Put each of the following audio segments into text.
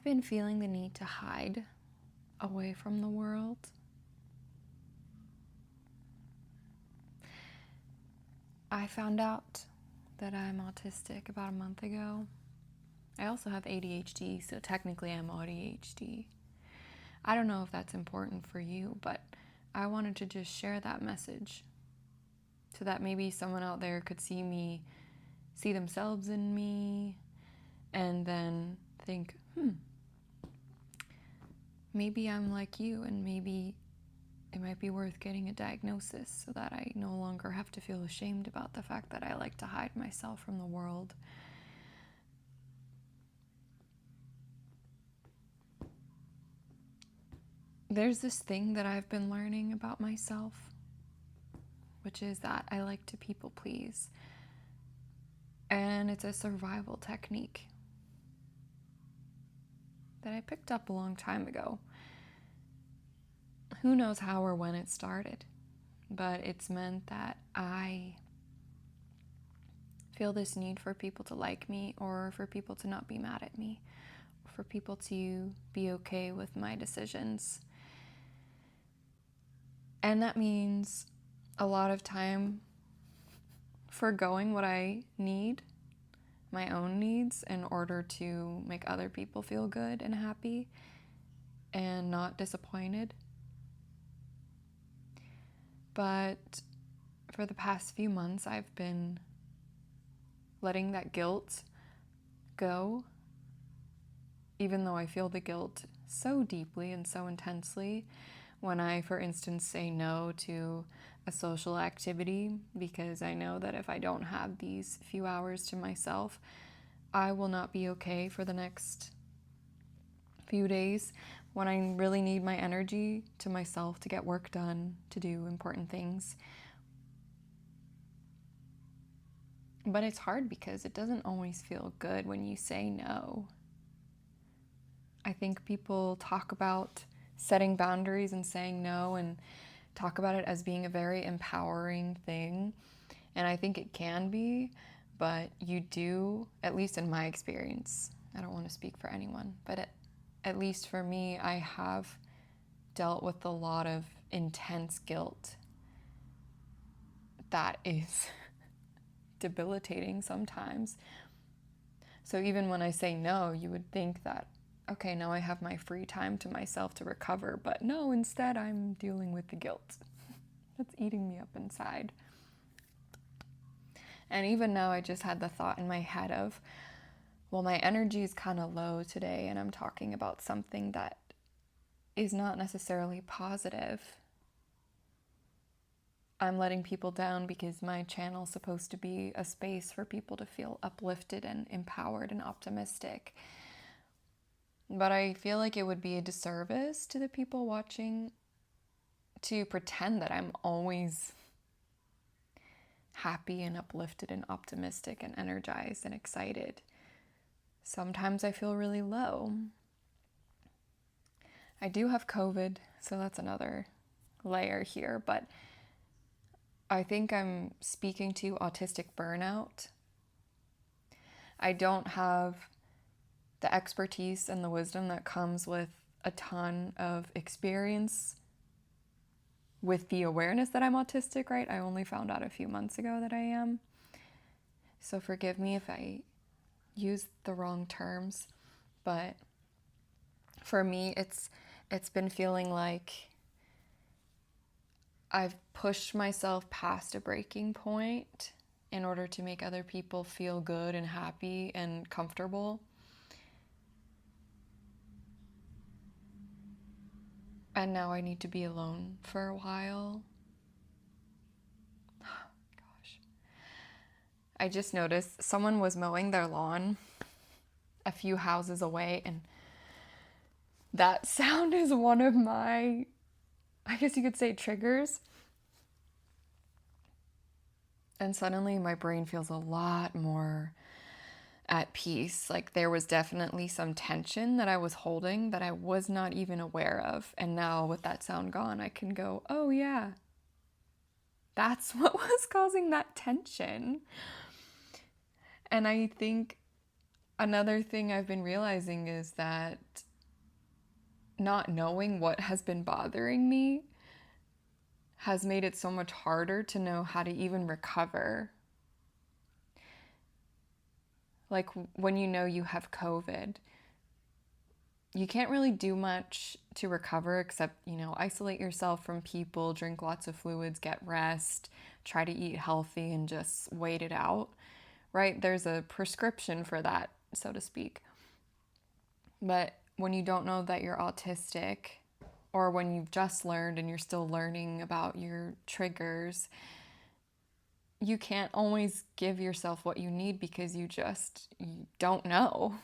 been feeling the need to hide away from the world. I found out that I'm autistic about a month ago. I also have ADHD, so technically I'm ADHD. I don't know if that's important for you, but I wanted to just share that message so that maybe someone out there could see themselves in me, and then think, maybe I'm like you, and maybe it might be worth getting a diagnosis so that I no longer have to feel ashamed about the fact that I like to hide myself from the world. There's this thing that I've been learning about myself, which is that I like to people please. And it's a survival technique that I picked up a long time ago. Who knows how or when it started, but it's meant that I feel this need for people to like me, or for people to not be mad at me, for people to be okay with my decisions. And that means a lot of time forgoing what I need, my own needs, in order to make other people feel good and happy and not disappointed. But for the past few months, I've been letting that guilt go, even though I feel the guilt so deeply and so intensely when I, for instance, say no to a social activity because I know that if I don't have these few hours to myself, I will not be okay for the next few days, when I really need my energy to myself to get work done, to do important things. But it's hard because it doesn't always feel good when you say no. I think people talk about setting boundaries and saying no and talk about it as being a very empowering thing. And I think it can be, but you do, at least in my experience, I don't want to speak for anyone, but at least for me, I have dealt with a lot of intense guilt that is debilitating sometimes. So even when I say no, you would think that, okay, now I have my free time to myself to recover, but no, instead I'm dealing with the guilt that's eating me up inside. And even now I just had the thought in my head of, well, my energy is kind of low today, and I'm talking about something that is not necessarily positive. I'm letting people down because my channel is supposed to be a space for people to feel uplifted and empowered and optimistic. But I feel like it would be a disservice to the people watching to pretend that I'm always happy and uplifted and optimistic and energized and excited. Sometimes I feel really low. I do have COVID, so that's another layer here, but I think I'm speaking to autistic burnout. I don't have the expertise and the wisdom that comes with a ton of experience with the awareness that I'm autistic, right? I only found out a few months ago that I am. So forgive me if I use the wrong terms, but for me, it's been feeling like I've pushed myself past a breaking point in order to make other people feel good and happy and comfortable. And now I need to be alone for a while. Gosh. I just noticed someone was mowing their lawn a few houses away, and that sound is one of my, I guess you could say, triggers. And suddenly my brain feels a lot more at peace. Like there was definitely some tension that I was holding that I was not even aware of. And now with that sound gone, I can go, oh yeah, that's what was causing that tension. And I think Another thing I've been realizing is that not knowing what has been bothering me has made it so much harder to know how to even recover. Like when you know you have COVID, you can't really do much to recover except, isolate yourself from people, drink lots of fluids, get rest, try to eat healthy, and just wait it out, right? There's a prescription for that, so to speak. But when you don't know that you're autistic, or when you've just learned and you're still learning about your triggers, you can't always give yourself what you need because you don't know.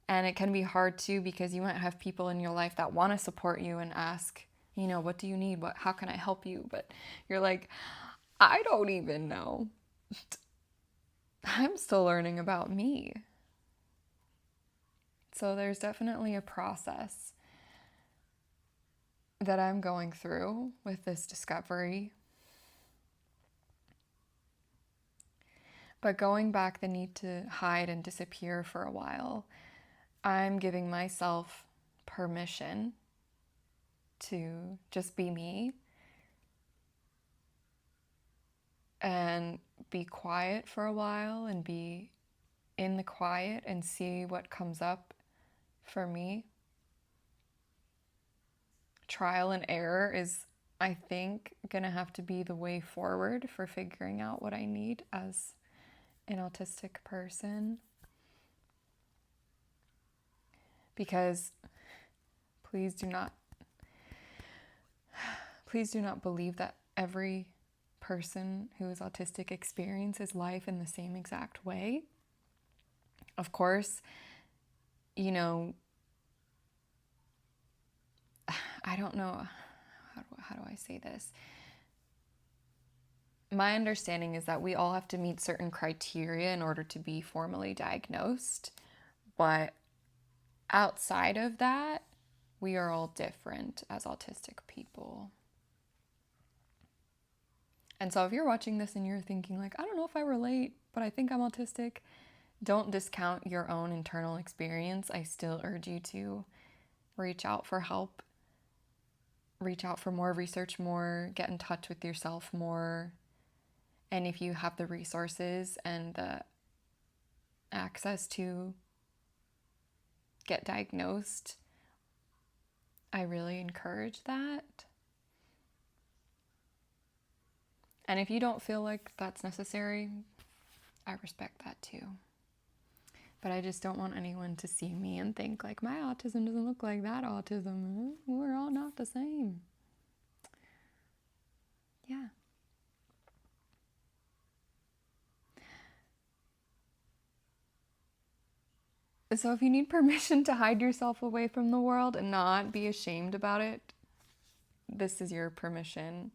And it can be hard too because you might have people in your life that want to support you and ask, what do you need? How can I help you? But you're like, I don't even know. I'm still learning about me. So there's definitely a process that I'm going through with this discovery. But going back the need to hide and disappear for a while, I'm giving myself permission to just be me and be quiet for a while and be in the quiet and see what comes up for me. Trial and error is, I think, gonna have to be the way forward for figuring out what I need as an autistic person. Because please do not believe that every person who is autistic experiences life in the same exact way. Of course, I don't know, how do I say this? My understanding is that we all have to meet certain criteria in order to be formally diagnosed, but outside of that, we are all different as autistic people. And so if you're watching this and you're thinking like, I don't know if I relate, but I think I'm autistic, don't discount your own internal experience. I still urge you to reach out for help, reach out for more research, get in touch with yourself more. And if you have the resources and the access to get diagnosed, I really encourage that. And if you don't feel like that's necessary, I respect that too. But I just don't want anyone to see me and think like my autism doesn't look like that autism. We're all not the same. Yeah. So if you need permission to hide yourself away from the world and not be ashamed about it, this is your permission.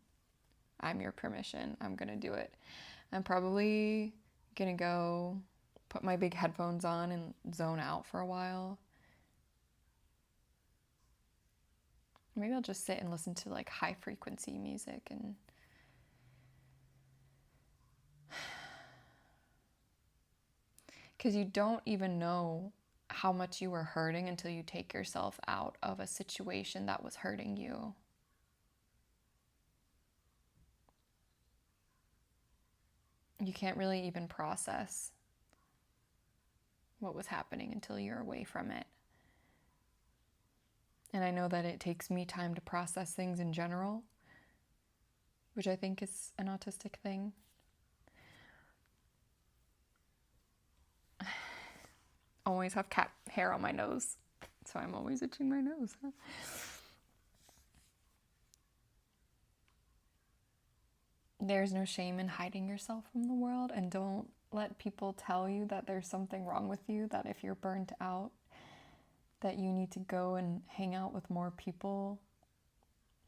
I'm your permission. I'm gonna do it. I'm probably gonna go put my big headphones on and zone out for a while. Maybe I'll just sit and listen to like high frequency music and because you don't even know how much you were hurting until you take yourself out of a situation that was hurting you. You can't really even process what was happening until you're away from it. And I know that it takes me time to process things in general, which I think is an autistic thing. Always have cat hair on my nose, so I'm always itching my nose. There's no shame in hiding yourself from the world, and don't let people tell you that there's something wrong with you, that if you're burnt out, that you need to go and hang out with more people.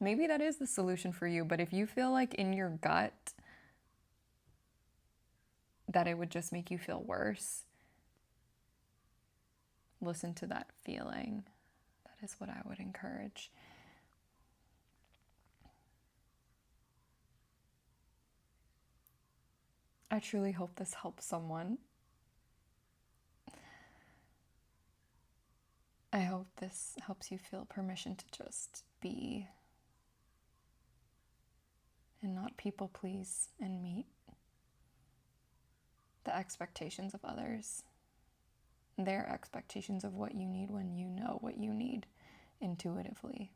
Maybe that is the solution for you, but if you feel like in your gut that it would just make you feel worse, listen to that feeling. That is what I would encourage. I truly hope this helps someone. I hope this helps you feel permission to just be and not people please and meet the expectations of others, their expectations of what you need when you know what you need intuitively.